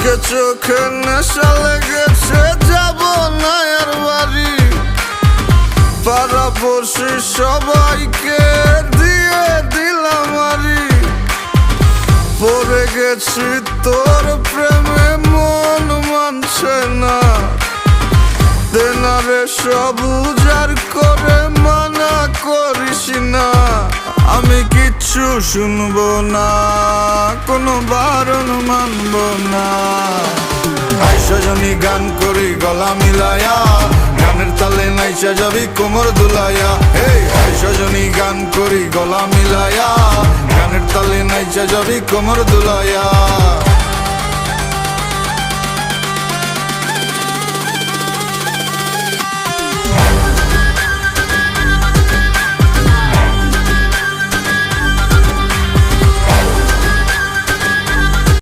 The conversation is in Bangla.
আজকে চোখে নেশা লেগেছে, যাব না আর বাড়ি। পাড়াপড়শি সবাইকে দিয়ে দিলাম আরি। পড়ে গেছি তোর প্রেমে, মন মানছে না। দেনারে সব উজাড় করে মানা করিস না। আমি কিচ্ছু শুনবো না, কোনো বারণ মানব না। আইসজনী গান করি গলা মিলায়া, গানের তালে নাইচা যাবি কোমর দুলাইয়া। এই আইসজনী গান করি গলা মিলায়া, গানের তালে নাইচা যাবি কোমর দুলাইয়া।